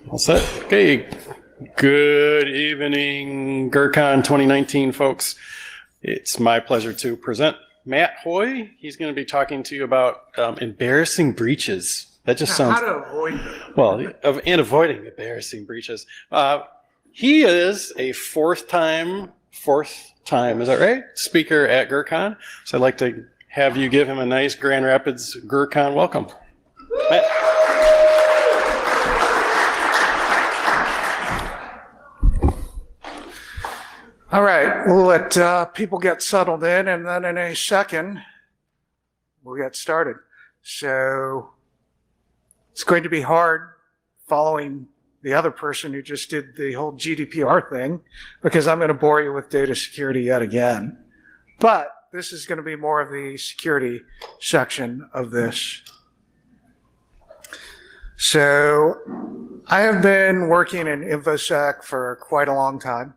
All set. Okay. Good evening, GrrCON 2019, folks. It's my pleasure to present Matt Hoy. He's going to be talking to you about embarrassing breaches. That just sounds... How to avoid them. Well, and avoiding embarrassing breaches. He is a fourth time, is that right? Speaker at GrrCON. So I'd like to have you give him a nice Grand Rapids GrrCON welcome. Matt. All right, we'll let people get settled in, and then in a second, we'll get started. So it's going to be hard following the other person who just did the whole GDPR thing, because I'm going to bore you with data security yet again. But this is going to be more of the security section of this. So I have been working in InfoSec for quite a long time.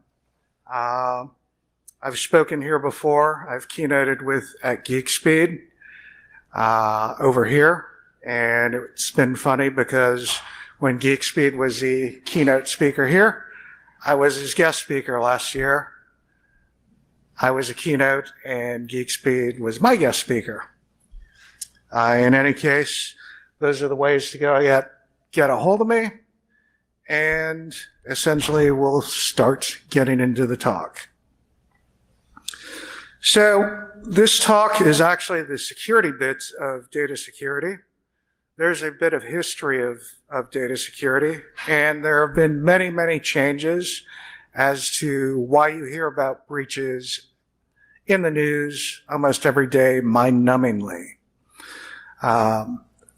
I've spoken here before. I've keynoted at GeekSpeed over here, and it's been funny because when GeekSpeed was the keynote speaker here, I was his guest speaker last year. I was a keynote, and GeekSpeed was my guest speaker. In any case, those are the ways to go get a hold of me, and essentially we'll start getting into the talk. So this talk is actually the security bits of data security. There's a bit of history of data security, and there have been many, many changes as to why you hear about breaches in the news almost every day, mind-numbingly.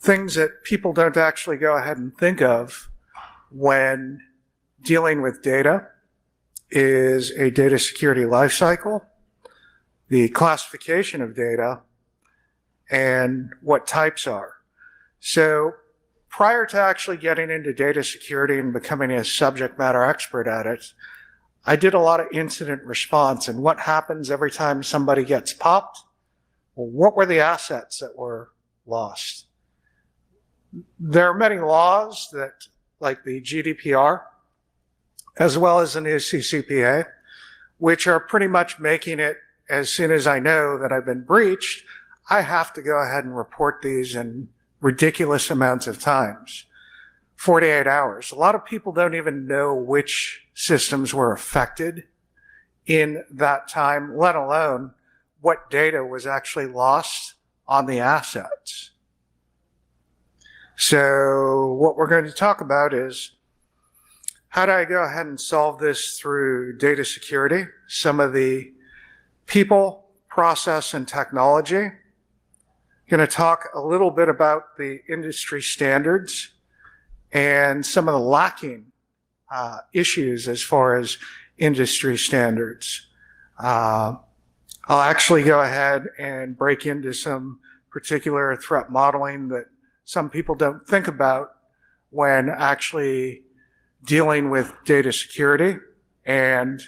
Things that people don't actually go ahead and think of when dealing with data is a data security lifecycle, the classification of data, and what types are. So prior to actually getting into data security and becoming a subject matter expert at it, I did a lot of incident response. And what happens every time somebody gets popped? Well, what were the assets that were lost? There are many laws that, like the GDPR, as well as the new CCPA, which are pretty much making it, as soon as I know that I've been breached, I have to go ahead and report these in ridiculous amounts of times, 48 hours. A lot of people don't even know which systems were affected in that time, let alone what data was actually lost on the assets. So what we're going to talk about is how do I go ahead and solve this through data security, some of the people, process, and technology. I'm going to talk a little bit about the industry standards and some of the lacking issues as far as industry standards. I'll actually go ahead and break into some particular threat modeling that some people don't think about when actually dealing with data security. And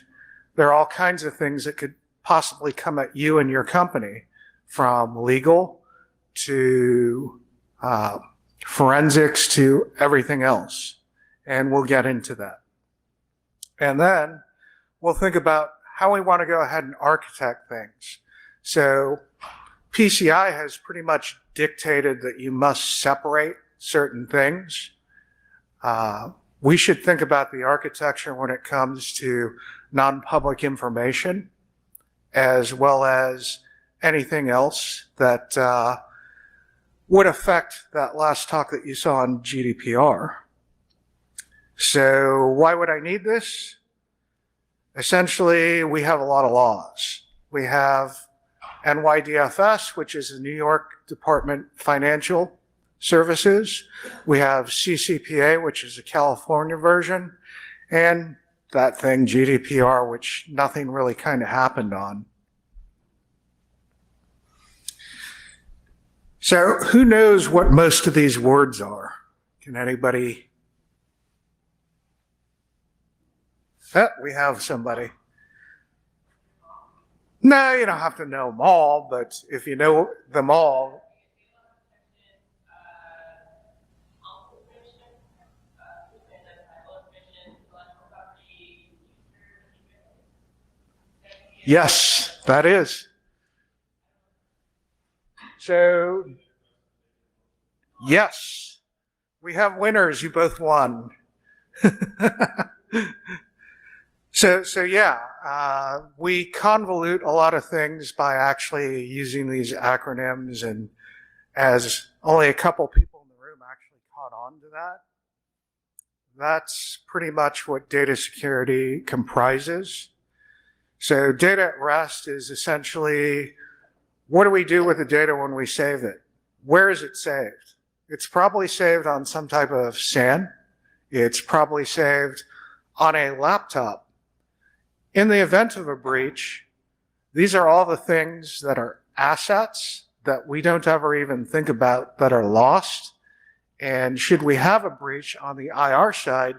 there are all kinds of things that could possibly come at you and your company, from legal to forensics to everything else. And we'll get into that. And then we'll think about how we want to go ahead and architect things. So PCI has pretty much dictated that you must separate certain things. We should think about the architecture when it comes to non-public information, as well as anything else that would affect that last talk that you saw on GDPR. So why would I need this? Essentially, we have a lot of laws. We have NYDFS, which is the New York Department of Financial Services. We have CCPA, which is a California version, and that thing, GDPR, which nothing really kind of happened on. So who knows what most of these words are? Can anybody? We have somebody. No, you don't have to know them all, but if you know them all. Yes, that is. So, yes, we have winners. You both won. So yeah, we convolute a lot of things by actually using these acronyms, and as only a couple people in the room actually caught on to that, that's pretty much what data security comprises. So data at rest is essentially, what do we do with the data when we save it? Where is it saved? It's probably saved on some type of SAN. It's probably saved on a laptop. In the event of a breach, these are all the things that are assets that we don't ever even think about that are lost. And should we have a breach on the IR side,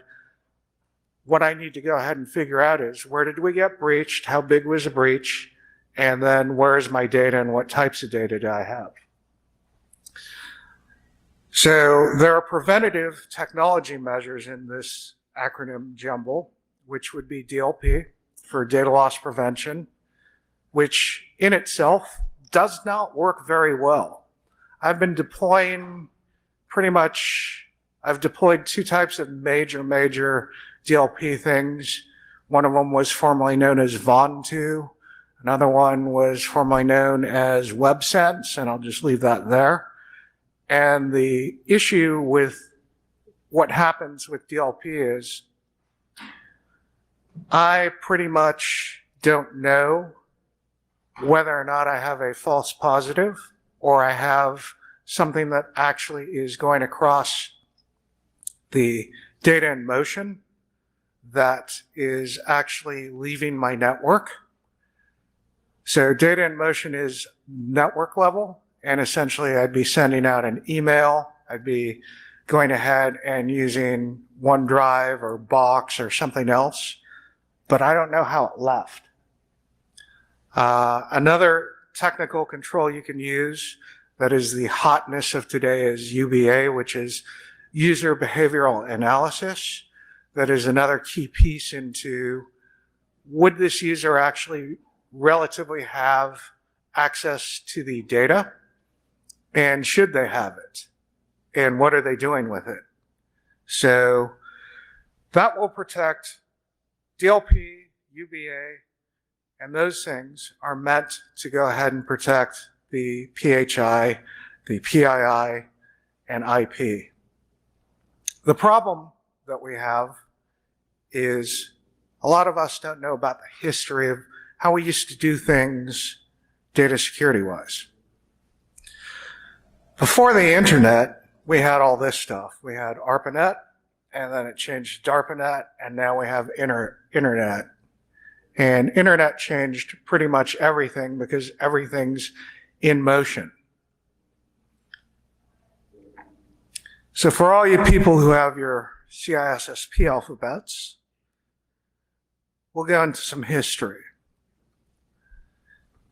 what I need to go ahead and figure out is, where did we get breached? How big was the breach? And then where is my data and what types of data do I have? So there are preventative technology measures in this acronym jumble, which would be DLP for data loss prevention, which in itself does not work very well. I've been deploying I've deployed two types of major DLP things. One of them was formerly known as VON2. Another one was formerly known as WebSense, and I'll just leave that there. And the issue with what happens with DLP is, I pretty much don't know whether or not I have a false positive or I have something that actually is going across the data in motion that is actually leaving my network. So data in motion is network level, and essentially I'd be sending out an email. I'd be going ahead and using OneDrive or Box or something else, but I don't know how it left. Another technical control you can use that is the hotness of today is UBA, which is user behavioral analysis. That is another key piece into, would this user actually relatively have access to the data? And should they have it? And what are they doing with it? So that will protect DLP, UBA, and those things are meant to go ahead and protect the PHI, the PII, and IP. The problem that we have is a lot of us don't know about the history of how we used to do things data security-wise. Before the internet, we had all this stuff. We had ARPANET, and then it changed to DARPANET, and now we have internet. And internet changed pretty much everything because everything's in motion. So for all you people who have your CISSP alphabets, we'll go into some history.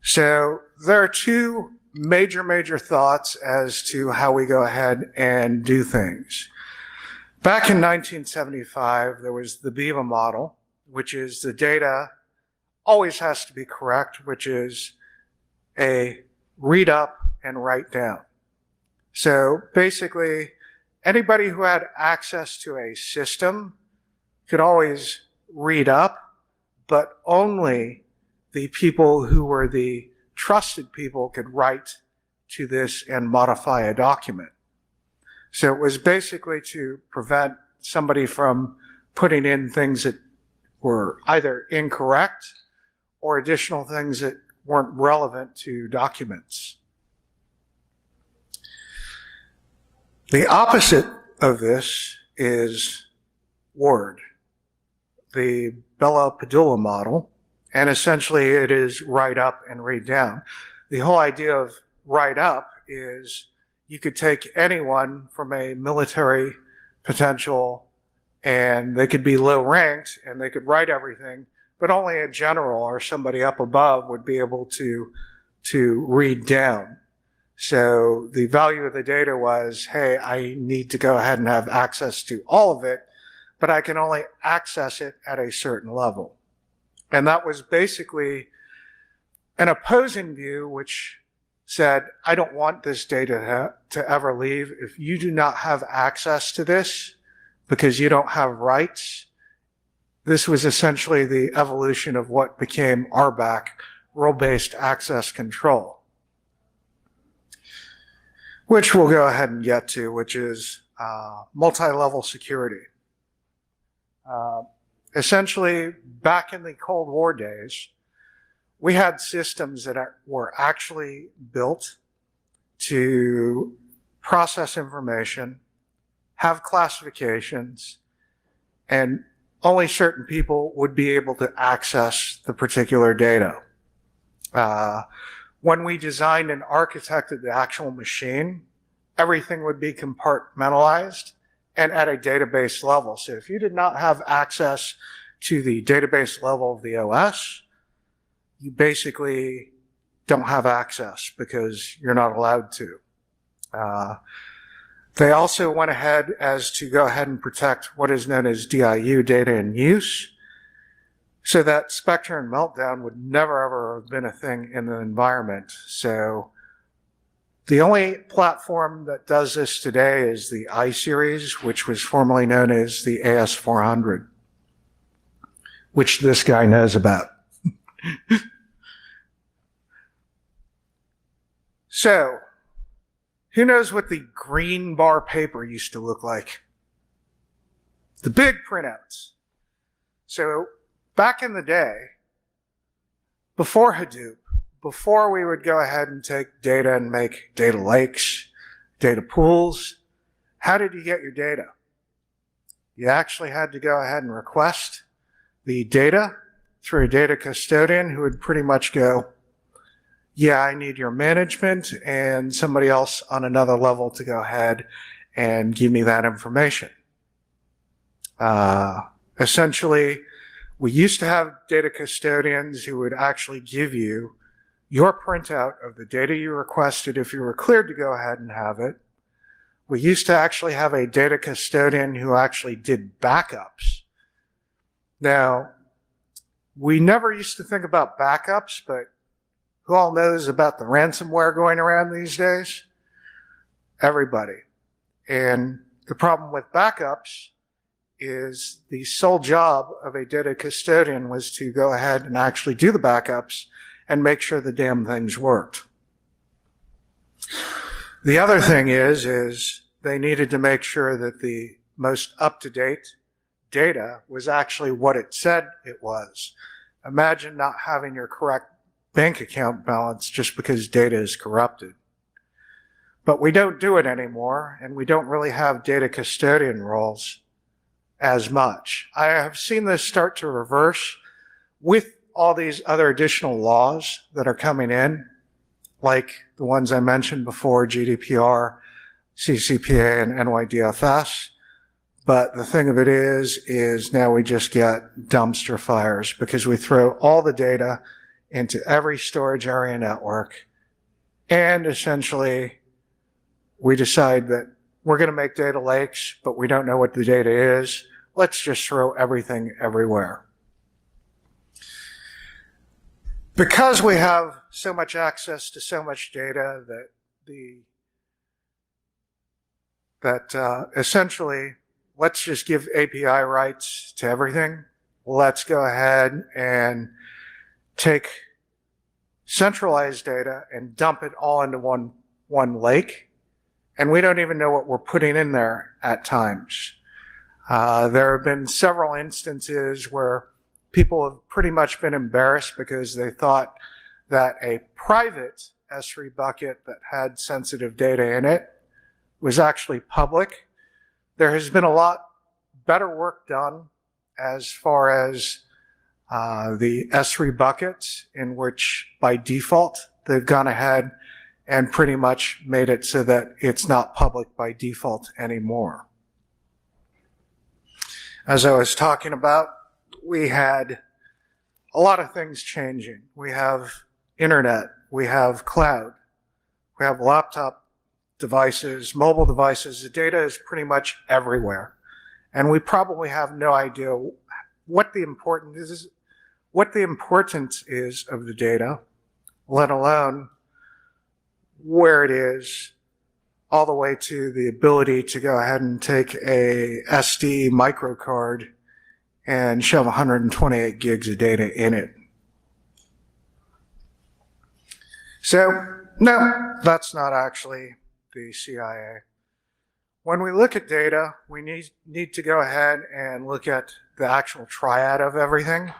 So there are two major thoughts as to how we go ahead and do things. Back in 1975, there was the BIVA model, which is the data always has to be correct, which is a read up and write down. So basically, anybody who had access to a system could always read up, but only the people who were the trusted people could write to this and modify a document. So it was basically to prevent somebody from putting in things that were either incorrect or additional things that weren't relevant to documents. The opposite of this is Word, the Bella Padula model, and essentially it is write up and read down. The whole idea of write up is you could take anyone from a military potential and they could be low ranked and they could write everything, but only a general or somebody up above would be able to read down. So the value of the data was, hey, I need to go ahead and have access to all of it, but I can only access it at a certain level. And that was basically an opposing view which said, I don't want this data to ever leave. If you do not have access to this because you don't have rights, this was essentially the evolution of what became RBAC, role-based access control, which we'll go ahead and get to, which is multi-level security. Essentially, back in the Cold War days, we had systems that were actually built to process information, have classifications, and only certain people would be able to access the particular data. When we designed and architected the actual machine, everything would be compartmentalized and at a database level. So if you did not have access to the database level of the OS, you basically don't have access because you're not allowed to. They also went ahead as to go ahead and protect what is known as DIU, data in use, so that Spectre and Meltdown would never ever have been a thing in the environment. So the only platform that does this today is the I-Series, which was formerly known as the AS400, which this guy knows about. So, who knows what the green bar paper used to look like? The big printouts. So, back in the day, before Hadoop, before we would go ahead and take data and make data lakes, data pools, how did you get your data? You actually had to go ahead and request the data through a data custodian who would pretty much go, yeah, I need your management and somebody else on another level to go ahead and give me that information. Essentially, we used to have data custodians who would actually give you your printout of the data you requested if you were cleared to go ahead and have it. We used to actually have a data custodian who actually did backups. Now, we never used to think about backups, but who all knows about the ransomware going around these days? Everybody. And the problem with backups is the sole job of a data custodian was to go ahead and actually do the backups and make sure the damn things worked. The other thing is they needed to make sure that the most up-to-date data was actually what it said it was. Imagine not having your correct bank account balance just because data is corrupted. But we don't do it anymore, and we don't really have data custodian roles as much. I have seen this start to reverse with all these other additional laws that are coming in, like the ones I mentioned before, GDPR, CCPA, and NYDFS. But the thing of it is now we just get dumpster fires because we throw all the data into every storage area network, and essentially we decide that we're going to make data lakes, but we don't know what the data is. Let's just throw everything everywhere. Because we have so much access to so much data that essentially, let's just give API rights to everything. Let's go ahead and take centralized data and dump it all into one lake. And we don't even know what we're putting in there at times. There have been several instances where people have pretty much been embarrassed because they thought that a private S3 bucket that had sensitive data in it was actually public. There has been a lot better work done as far as the S3 buckets, in which by default they've gone ahead and pretty much made it so that it's not public by default anymore. As I was talking about, we had a lot of things changing. We have internet, we have cloud, we have laptop devices, mobile devices. The data is pretty much everywhere. And we probably have no idea what the importance is of the data, let alone where it is, all the way to the ability to go ahead and take a SD micro card and shove 128 gigs of data in it. So, no, that's not actually the CIA. When we look at data, we need to go ahead and look at the actual triad of everything,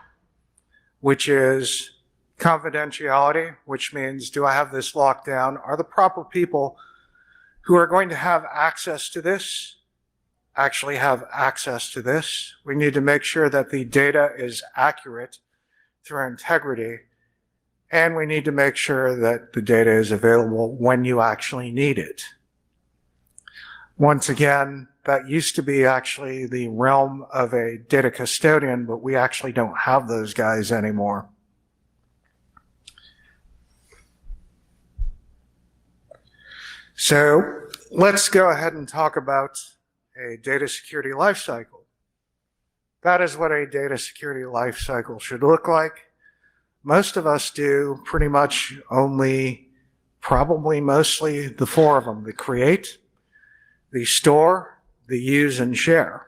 which is confidentiality, which means, do I have this locked down? Are the proper people who are going to have access to this actually have access to this? We need to make sure that the data is accurate through integrity, and we need to make sure that the data is available when you actually need it. Once again, that used to be actually the realm of a data custodian, but we actually don't have those guys anymore. So let's go ahead and talk about a data security lifecycle. That is what a data security lifecycle should look like. Most of us do pretty much only, probably mostly the four of them: the create, the store, the use, and share.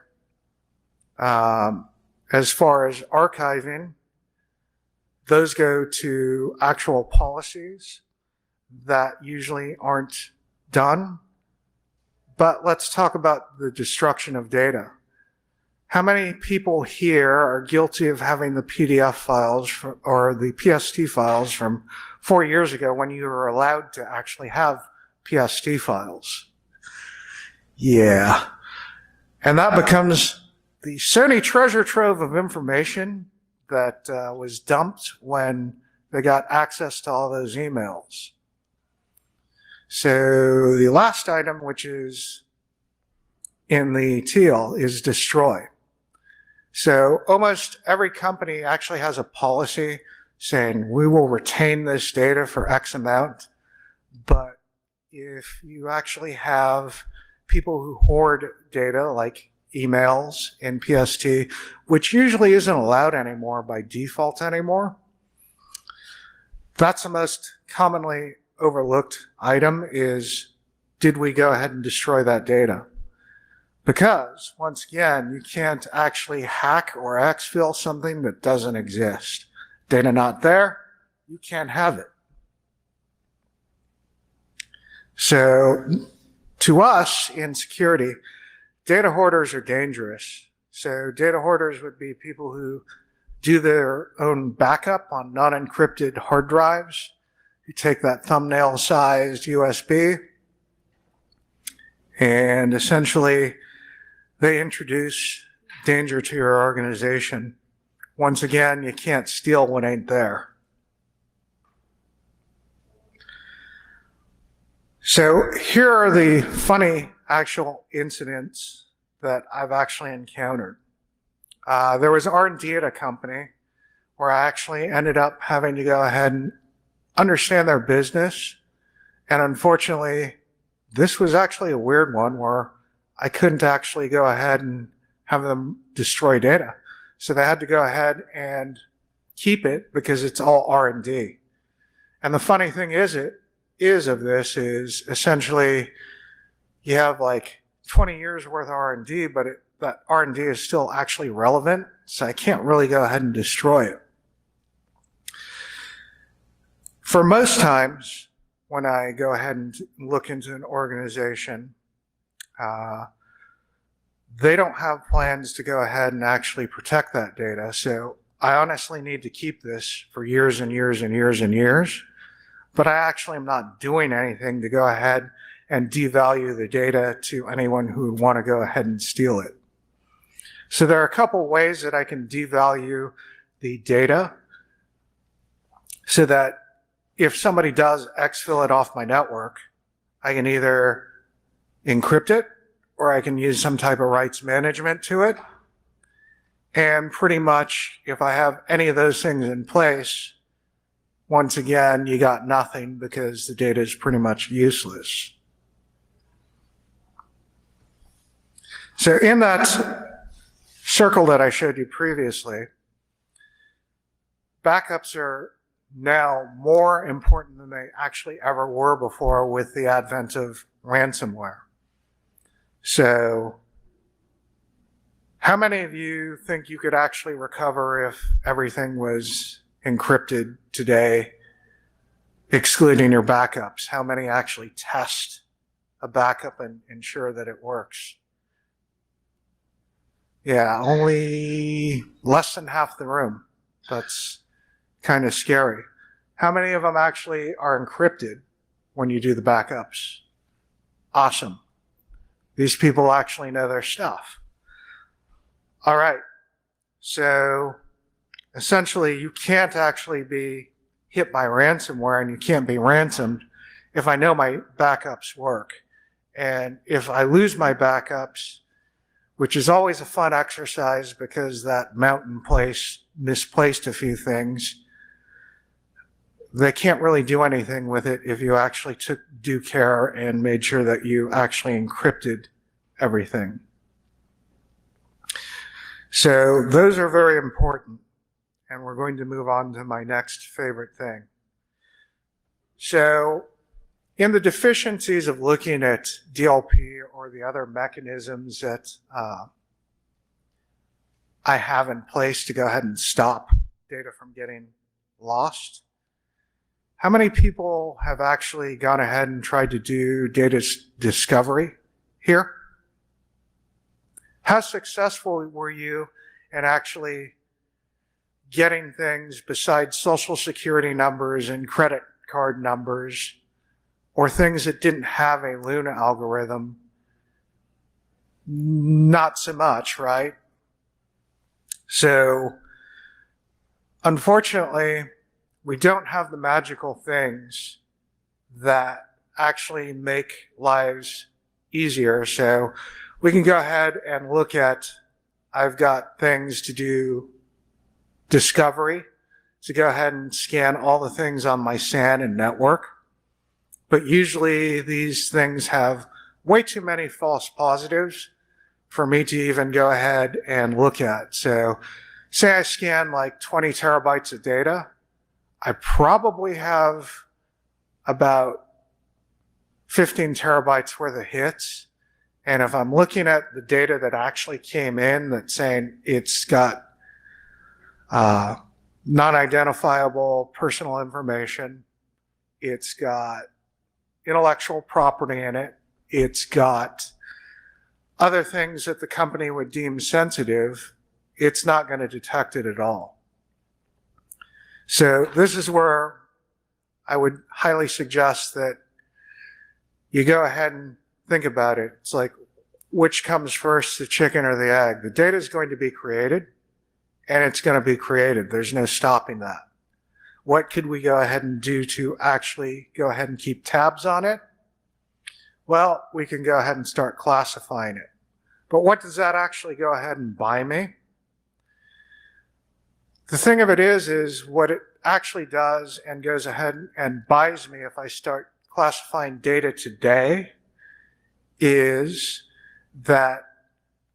As far as archiving, those go to actual policies that usually aren't done. But let's talk about the destruction of data. How many people here are guilty of having the PDF files or the PST files from 4 years ago when you were allowed to actually have PST files? Yeah. And that becomes the Sony treasure trove of information that was dumped when they got access to all those emails. So the last item, which is in the teal, is destroy. So almost every company actually has a policy saying we will retain this data for X amount. But if you actually have people who hoard data like emails in PST, which usually isn't allowed anymore by default anymore, that's the most commonly overlooked item is, did we go ahead and destroy that data? Because, once again, you can't actually hack or exfil something that doesn't exist. Data not there, you can't have it. So, to us in security, data hoarders are dangerous. So, data hoarders would be people who do their own backup on non-encrypted hard drives. You take that thumbnail-sized USB, and essentially they introduce danger to your organization. Once again, you can't steal what ain't there. So here are the funny actual incidents that I've actually encountered. There was R&D at a company where I actually ended up having to go ahead and understand their business. And unfortunately, this was actually a weird one where I couldn't actually go ahead and have them destroy data. So they had to go ahead and keep it because it's all R&D. And the funny thing is essentially you have like 20 years worth of R&D, but that R&D is still actually relevant. So I can't really go ahead and destroy it. For most times, when I go ahead and look into an organization, they don't have plans to go ahead and actually protect that data. So I honestly need to keep this for years and years and years and years, but I actually am not doing anything to go ahead and devalue the data to anyone who would want to go ahead and steal it. So there are a couple ways that I can devalue the data so that if somebody does exfil it off my network, I can either encrypt it or I can use some type of rights management to it. And pretty much if I have any of those things in place, once again, you got nothing because the data is pretty much useless. So in that circle that I showed you previously, backups are now more important than they actually ever were before with the advent of ransomware. So how many of you think you could actually recover if everything was encrypted today, excluding your backups? How many actually test a backup and ensure that it works? Yeah, only less than half the room. That's kind of scary. How many of them actually are encrypted when you do the backups? Awesome. These people actually know their stuff. All right. So essentially, you can't actually be hit by ransomware, and you can't be ransomed if I know my backups work. And if I lose my backups, which is always a fun exercise because that mountain place misplaced a few things, they can't really do anything with it if you actually took due care and made sure that you actually encrypted everything. So those are very important, and we're going to move on to my next favorite thing. So in the deficiencies of looking at DLP or the other mechanisms that I have in place to go ahead and stop data from getting lost, how many people have actually gone ahead and tried to do data discovery here? How successful were you in actually getting things besides social security numbers and credit card numbers, or things that didn't have a Luna algorithm? Not so much, right? So unfortunately, we don't have the magical things that actually make lives easier. So we can go ahead and look at, I've got things to do discovery, to go ahead and scan all the things on my SAN and network. But usually these things have way too many false positives for me to even go ahead and look at. So say I scan like 20 terabytes of data, I probably have about 15 terabytes worth of hits. And if I'm looking at the data that actually came in that's saying it's got non-identifiable personal information, it's got intellectual property in it, it's got other things that the company would deem sensitive, it's not going to detect it at all. So this is where I would highly suggest that you go ahead and think about it. It's like, which comes first, the chicken or the egg? The data is going to be created, and it's going to be created. There's no stopping that. What could we go ahead and do to actually go ahead and keep tabs on it? Well, we can go ahead and start classifying it. But what does that actually go ahead and buy me? The thing of it is what it actually does and goes ahead and buys me if I start classifying data today is that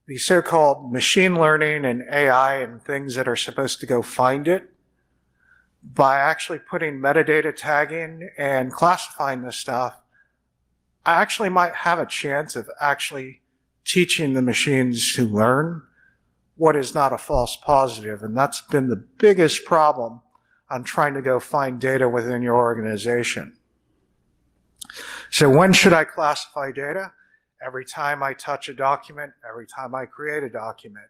the so-called machine learning and AI and things that are supposed to go find it, by actually putting metadata tagging and classifying this stuff, I actually might have a chance of actually teaching the machines to learn what is not a false positive. And that's been the biggest problem on trying to go find data within your organization. So when should I classify data? Every time I touch a document, every time I create a document.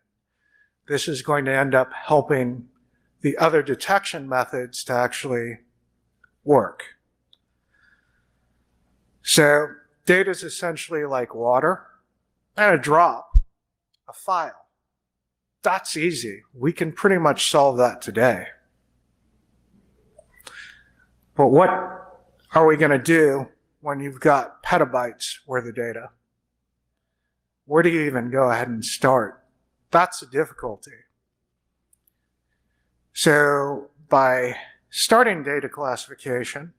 This is going to end up helping the other detection methods to actually work. So data is essentially like water and a drop, a file. That's easy. We can pretty much solve that today. But what are we going to do when you've got petabytes worth of data? Where do you even go ahead and start? That's the difficulty. So by starting data classification,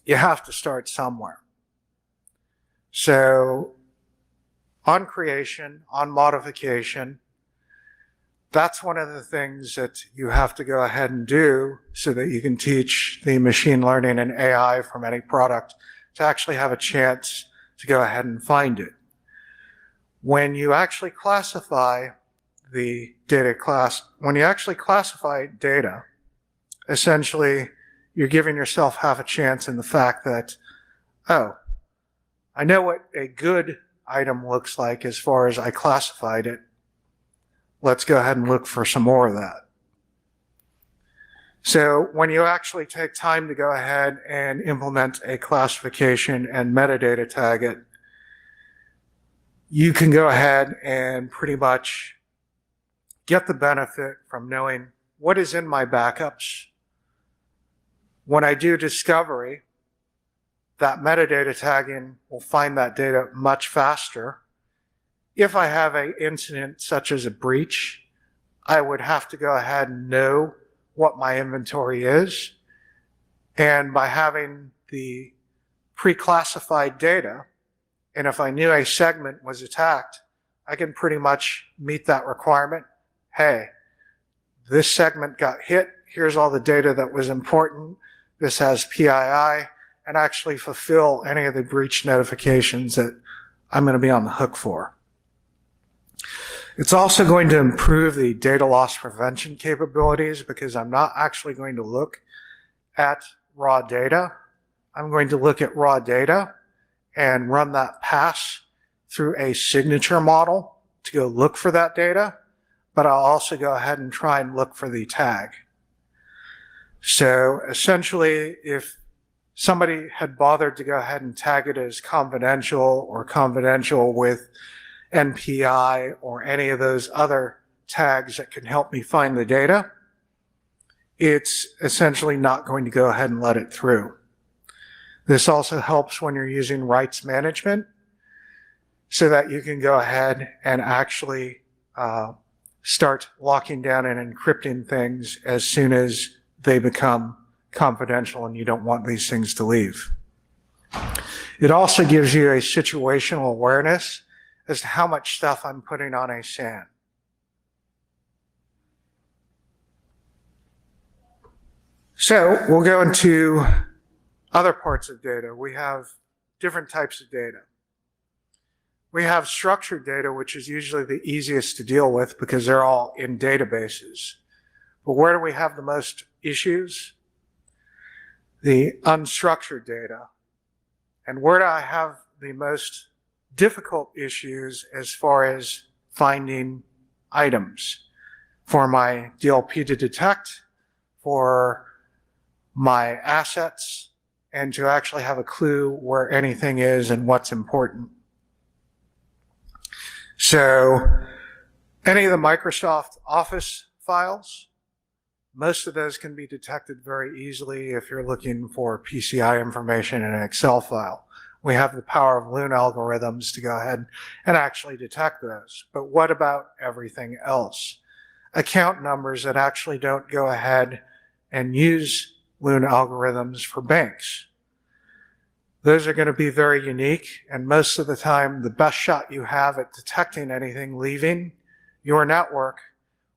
you have to start somewhere. So on creation, on modification, That's one of the things that you have to go ahead and do so that you can teach the machine learning and AI from any product to actually have a chance to go ahead and find it. When you actually classify the data class, when you actually classify data, essentially you're giving yourself half a chance in the fact that, oh, I know what a good item looks like as far as I classified it. Let's go ahead and look for some more of that. So when you actually take time to go ahead and implement a classification and metadata tag it, you can go ahead and pretty much get the benefit from knowing what is in my backups. When I do discovery, that metadata tagging will find that data much faster. If I have an incident such as a breach, I would have to go ahead and know what my inventory is. And by having the pre-classified data, and if I knew a segment was attacked, I can pretty much meet that requirement. Hey, this segment got hit. Here's all the data that was important. This has PII, and actually fulfill any of the breach notifications that I'm going to be on the hook for. It's also going to improve the data loss prevention capabilities because I'm not actually going to look at raw data. I'm going to look at raw data and run that pass through a signature model to go look for that data, but I'll also go ahead and try and look for the tag. So essentially, if somebody had bothered to go ahead and tag it as confidential or confidential with NPI or any of those other tags that can help me find the data, it's essentially not going to go ahead and let it through. This also helps when you're using rights management so that you can go ahead and actually start locking down and encrypting things as soon as they become confidential and you don't want these things to leave. It also gives you a situational awareness as to how much stuff I'm putting on a SAN. So we'll go into other parts of data. We have different types of data. We have structured data, which is usually the easiest to deal with because they're all in databases. But where do we have the most issues? The unstructured data. And where do I have the most difficult issues as far as finding items for my DLP to detect, for my assets, and to actually have a clue where anything is and what's important. So any of the Microsoft Office files, most of those can be detected very easily if you're looking for PCI information in an Excel file. We have the power of Loon algorithms to go ahead and actually detect those. But what about everything else? Account numbers that actually don't go ahead and use Loon algorithms for banks. Those are going to be very unique, and most of the time the best shot you have at detecting anything leaving your network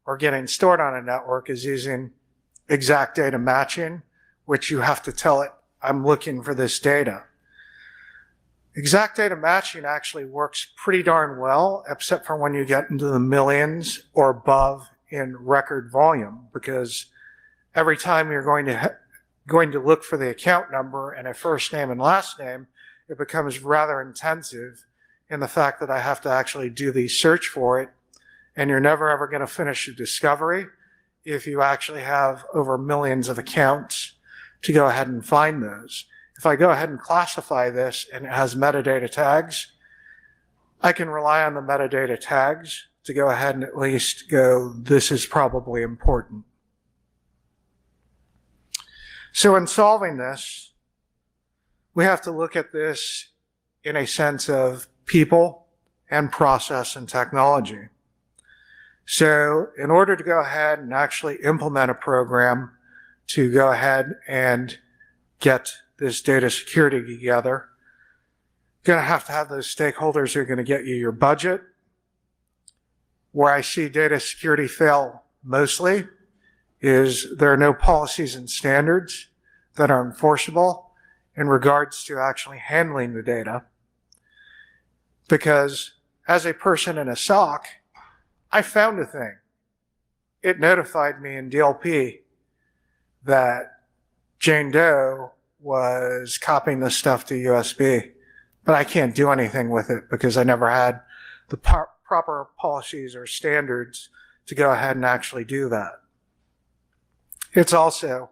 or getting stored on a network is using exact data matching, which you have to tell it, I'm looking for this data. Exact data matching actually works pretty darn well, except for when you get into the millions or above in record volume, because every time you're going to look for the account number and a first name and last name, it becomes rather intensive in the fact that I have to actually do the search for it, and you're never ever going to finish a discovery if you actually have over millions of accounts to go ahead and find those. If I go ahead and classify this and it has metadata tags, I can rely on the metadata tags to go ahead and at least go, this is probably important. So in solving this, we have to look at this in a sense of people and process and technology. So in order to go ahead and actually implement a program to go ahead and get this data security together, you're going to have those stakeholders who are going to get you your budget, Where I see data security fail mostly is there are no policies and standards that are enforceable in regards to actually handling the data. Because as a person in a SOC, I found a thing. It notified me in DLP that Jane Doe was copying this stuff to USB, but I can't do anything with it because I never had the proper policies or standards to go ahead and actually do that. It's also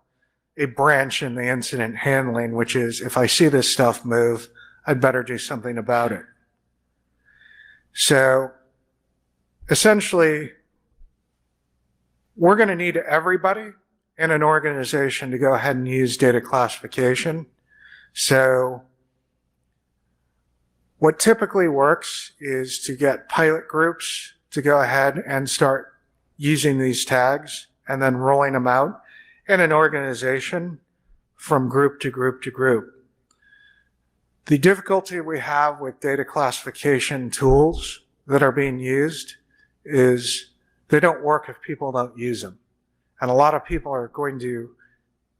a branch in the incident handling, which is if I see this stuff move, I'd better do something about it. So essentially, we're going to need everybody in an organization to go ahead and use data classification. So what typically works is to get pilot groups to go ahead and start using these tags and then rolling them out in an organization from group to group to group. The difficulty we have with data classification tools that are being used is they don't work if people don't use them. And a lot of people are going to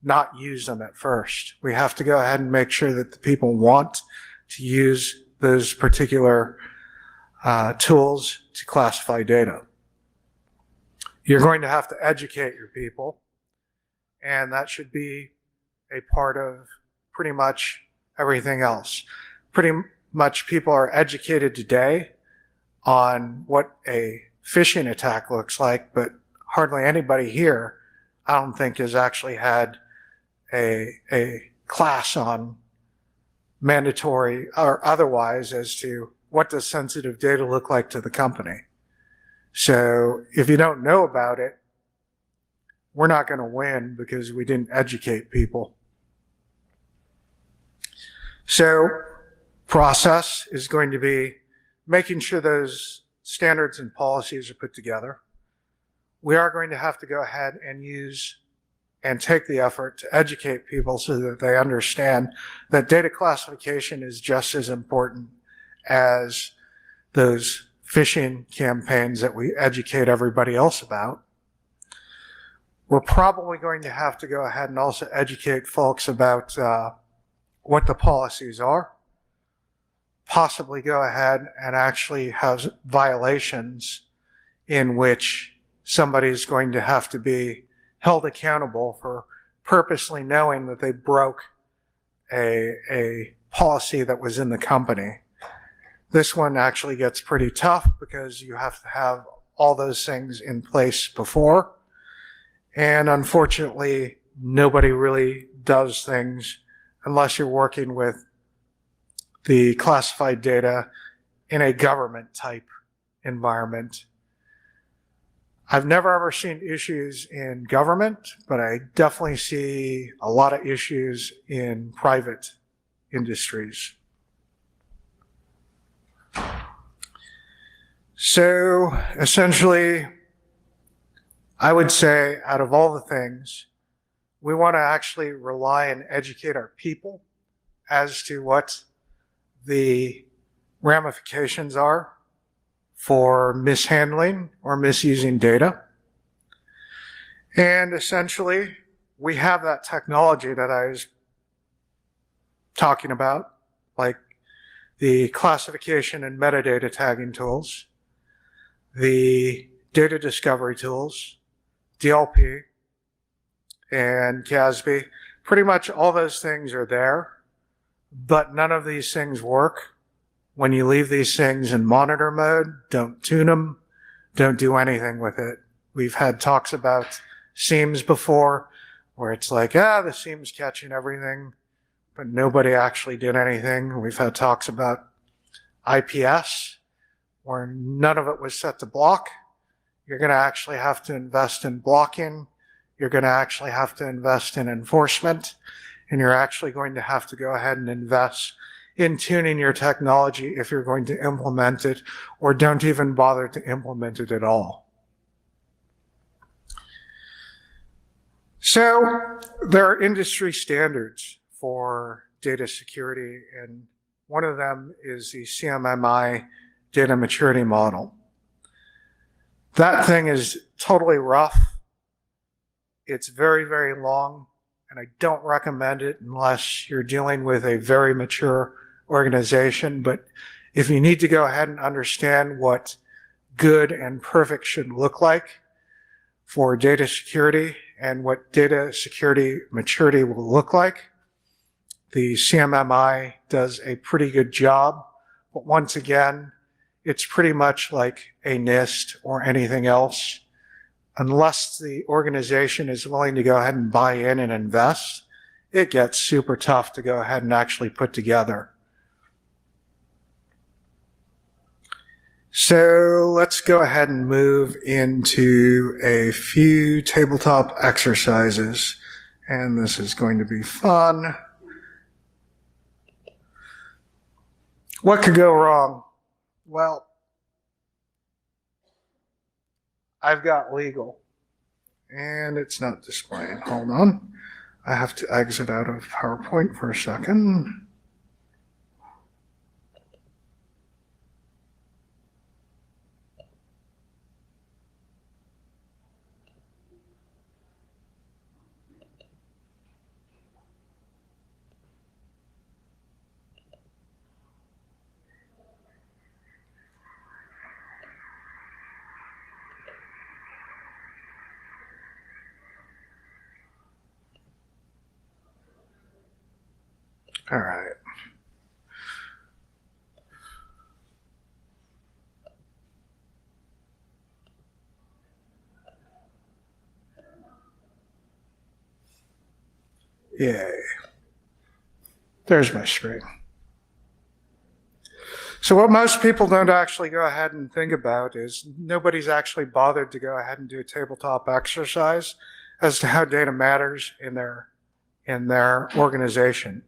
not use them at first. We have to go ahead and make sure that the people want to use those particular tools to classify data. You're going to have to educate your people, and that should be a part of pretty much everything else. Pretty much people are educated today on what a phishing attack looks like, but hardly anybody here, I don't think, has actually had a class on mandatory or otherwise as to what does sensitive data look like to the company. So if you don't know about it, we're not going to win because we didn't educate people. So process is going to be making sure those standards and policies are put together. We are going to have to go ahead and use and take the effort to educate people so that they understand that data classification is just as important as those phishing campaigns that we educate everybody else about. We're probably going to have to go ahead and also educate folks about what the policies are, possibly go ahead and actually have violations in which somebody's going to have to be held accountable for purposely knowing that they broke a policy that was in the company. This one actually gets pretty tough because you have to have all those things in place before. And unfortunately, nobody really does things unless you're working with the classified data in a government type environment. I've never ever seen issues in government, but I definitely see a lot of issues in private industries. So essentially, I would say out of all the things, we want to actually rely and educate our people as to what the ramifications are for mishandling or misusing data. And essentially, we have that technology that I was talking about, like the classification and metadata tagging tools, the data discovery tools, DLP, and CASB. Pretty much all those things are there, but none of these things work when you leave these things in monitor mode. Don't tune them, don't do anything with it. We've had talks about seams before, where it's like, the seam's catching everything, but nobody actually did anything. We've had talks about IPS, where none of it was set to block. You're going to actually have to invest in blocking. You're going to actually have to invest in enforcement, and you're actually going to have to go ahead and invest in tuning your technology if you're going to implement it, or don't even bother to implement it at all. So there are industry standards for data security, and one of them is the CMMI data maturity model. That thing is totally rough. It's very, very long, and I don't recommend it unless you're dealing with a very mature organization. But if you need to go ahead and understand what good and perfect should look like for data security and what data security maturity will look like, the CMMI does a pretty good job. But once again, it's pretty much like a NIST or anything else. Unless the organization is willing to go ahead and buy in and invest, it gets super tough to go ahead and actually put together. So let's go ahead and move into a few tabletop exercises. And this is going to be fun. What could go wrong? Well, I've got legal, and it's not displaying. Hold on. I have to exit out of PowerPoint for a second. All right. Yay. There's my screen. So what most people don't actually go ahead and think about is nobody's actually bothered to go ahead and do a tabletop exercise as to how data matters in their organization.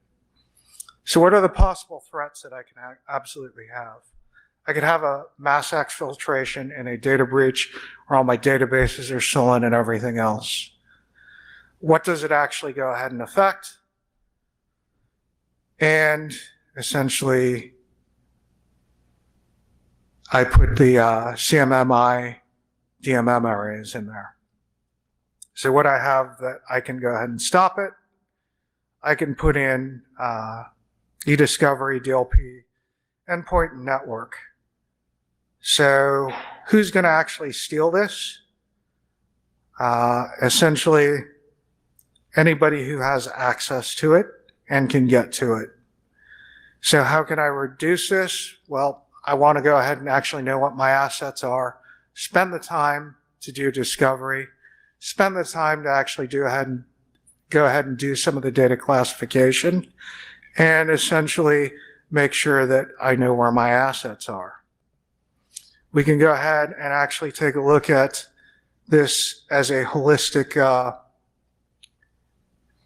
So what are the possible threats that I can absolutely have? I could have a mass exfiltration and a data breach where all my databases are stolen and everything else. What does it actually go ahead and affect? And essentially, I put the CMMI DMM areas in there. So what I have that I can go ahead and stop it, I can put in eDiscovery, DLP, endpoint, and network. So who's going to actually steal this? Essentially, anybody who has access to it and can get to it. So how can I reduce this? Well, I want to go ahead and actually know what my assets are, spend the time to do discovery, spend the time to actually go ahead and do some of the data classification, and essentially make sure that I know where my assets are. We can go ahead and actually take a look at this as a holistic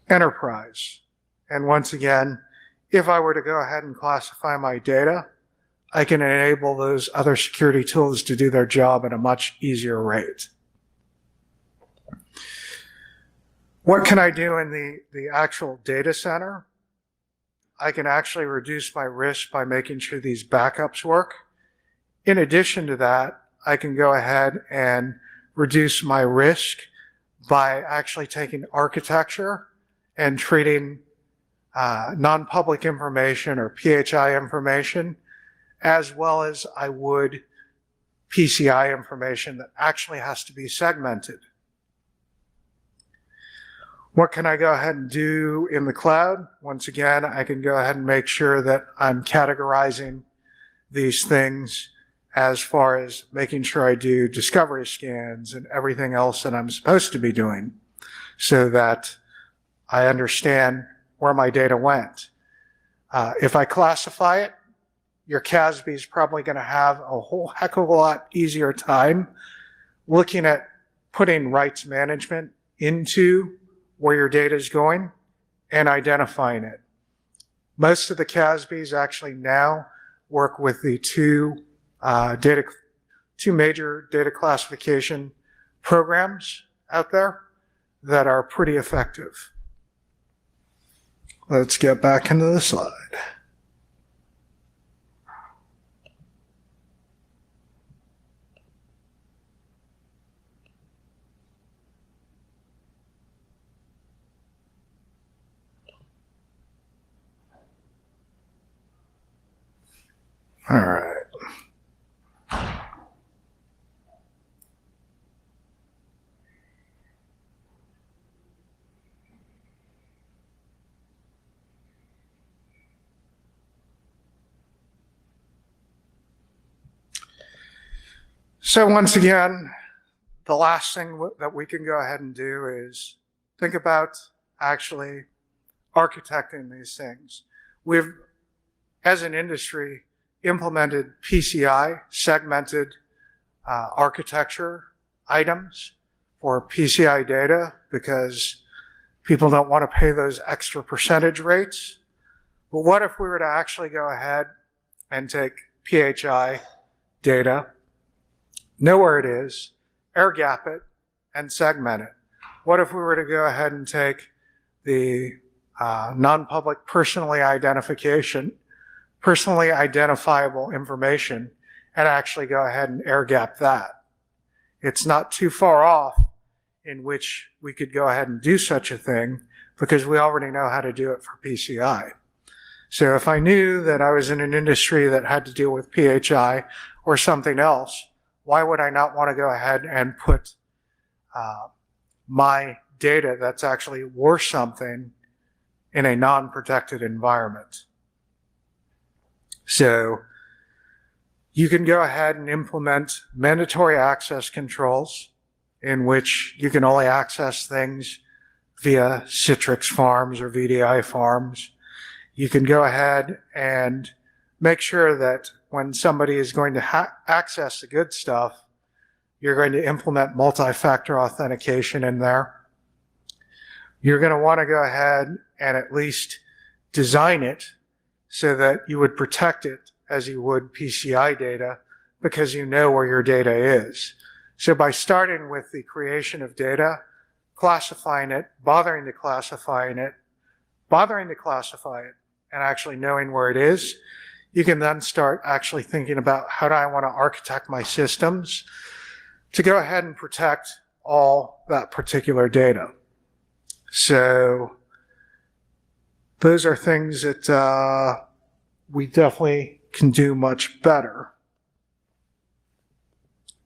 enterprise. And once again, if I were to go ahead and classify my data, I can enable those other security tools to do their job at a much easier rate. What can I do in the actual data center? I can actually reduce my risk by making sure these backups work. In addition to that, I can go ahead and reduce my risk by actually taking architecture and treating non-public information or PHI information as well as I would PCI information that actually has to be segmented. What can I go ahead and do in the cloud? Once again, I can go ahead and make sure that I'm categorizing these things as far as making sure I do discovery scans and everything else that I'm supposed to be doing so that I understand where my data went. If I classify it, your CASB is probably going to have a whole heck of a lot easier time looking at putting rights management into where your data is going and identifying it. Most of the CASBs actually now work with the two major data classification programs out there that are pretty effective. Let's get back into the slide. All right. So once again, the last thing that we can go ahead and do is think about actually architecting these things. We've, as an industry, implemented PCI, segmented architecture items for PCI data because people don't want to pay those extra percentage rates. But what if we were to actually go ahead and take PHI data, know where it is, air gap it, and segment it? What if we were to go ahead and take the non-public personally identifiable information and actually go ahead and air gap that? It's not too far off in which we could go ahead and do such a thing because we already know how to do it for PCI. So if I knew that I was in an industry that had to deal with PHI or something else, why would I not want to go ahead and put my data that's actually worth something in a non-protected environment? So you can go ahead and implement mandatory access controls in which you can only access things via Citrix farms or VDI farms. You can go ahead and make sure that when somebody is going to access the good stuff, you're going to implement multi-factor authentication in there. You're going to want to go ahead and at least design it so that you would protect it as you would PCI data because you know where your data is. So by starting with the creation of data, classifying it, bothering to classify it, and actually knowing where it is, you can then start actually thinking about how do I want to architect my systems to go ahead and protect all that particular data. So those are things that we definitely can do much better.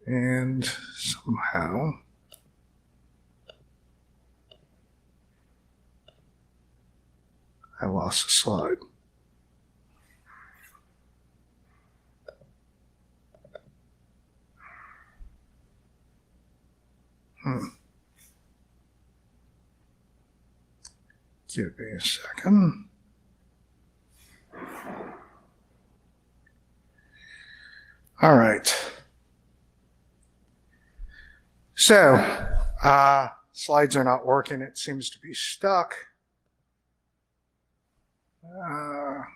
And somehow I lost the slide. Give me a second. All right. So, slides are not working. It seems to be stuck. There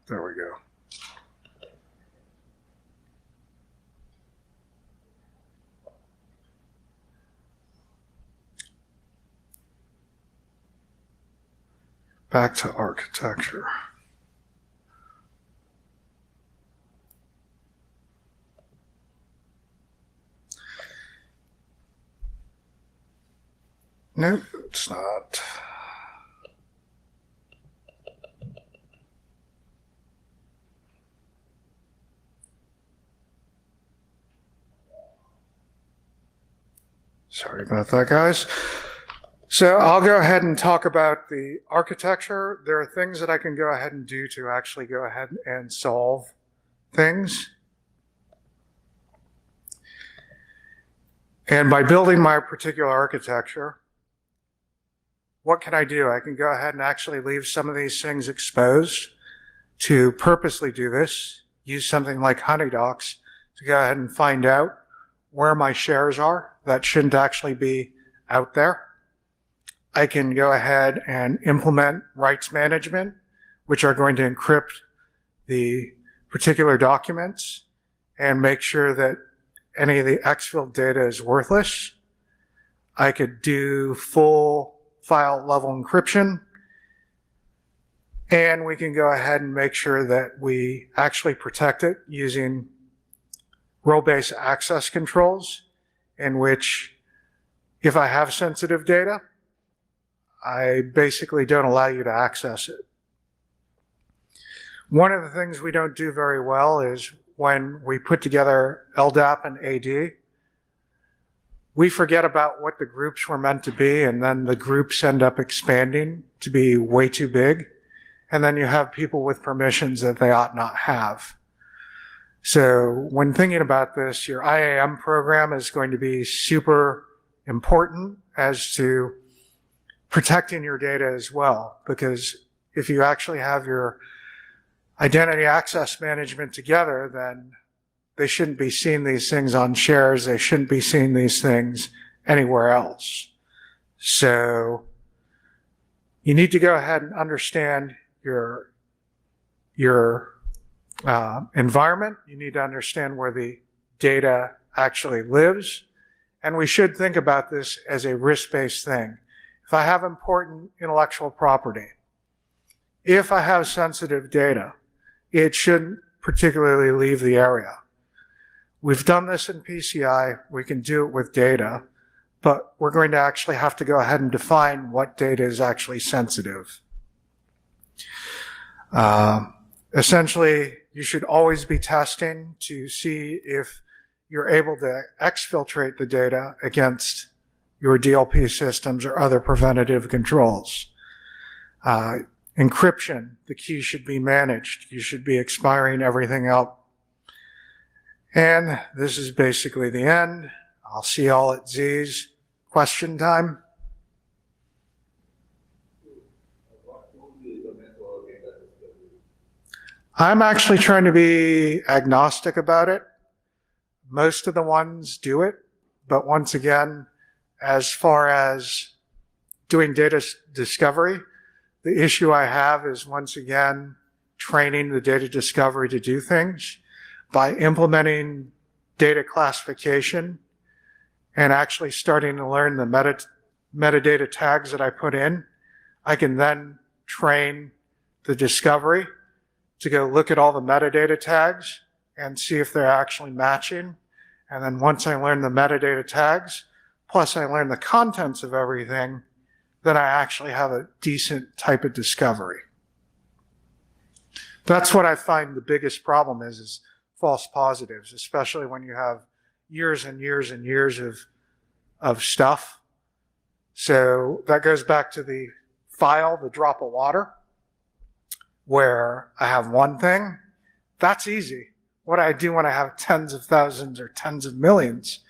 we go. Back to architecture. Nope, it's not. Sorry about that, guys. So I'll go ahead and talk about the architecture. There are things that I can go ahead and do to actually go ahead and solve things. And by building my particular architecture, what can I do? I can go ahead and actually leave some of these things exposed to purposely do this. Use something like HoneyDocs to go ahead and find out where my shares are that shouldn't actually be out there. I can go ahead and implement rights management, which are going to encrypt the particular documents and make sure that any of the exfil data is worthless. I could do full file level encryption, and we can go ahead and make sure that we actually protect it using role-based access controls, in which if I have sensitive data, I basically don't allow you to access it. One of the things we don't do very well is when we put together LDAP and AD, we forget about what the groups were meant to be, and then the groups end up expanding to be way too big. And then you have people with permissions that they ought not have. So when thinking about this, your IAM program is going to be super important as to protecting your data as well, because if you actually have your identity access management together, then they shouldn't be seeing these things on shares. They shouldn't be seeing these things anywhere else. So you need to go ahead and understand your environment. You need to understand where the data actually lives. And we should think about this as a risk-based thing. If I have important intellectual property, if I have sensitive data, it shouldn't particularly leave the area. We've done this in PCI. We can do it with data, but we're going to actually have to go ahead and define what data is actually sensitive. Essentially, you should always be testing to see if you're able to exfiltrate the data against your DLP systems or other preventative controls. Encryption, the key should be managed. You should be expiring everything out. And this is basically the end. I'll see you all at Z's. Question time. I'm actually trying to be agnostic about it. Most of the ones do it, but once again, as far as doing data discovery, the issue I have is once again training the data discovery to do things. By implementing data classification and actually starting to learn the metadata tags that I put in, I can then train the discovery to go look at all the metadata tags and see if they're actually matching. And then once I learn the metadata tags, plus I learn the contents of everything, then I actually have a decent type of discovery. That's what I find the biggest problem is false positives, especially when you have years and years and years of stuff. So that goes back to the file, the drop of water, where I have one thing. That's easy. What I do when I have tens of thousands or tens of millions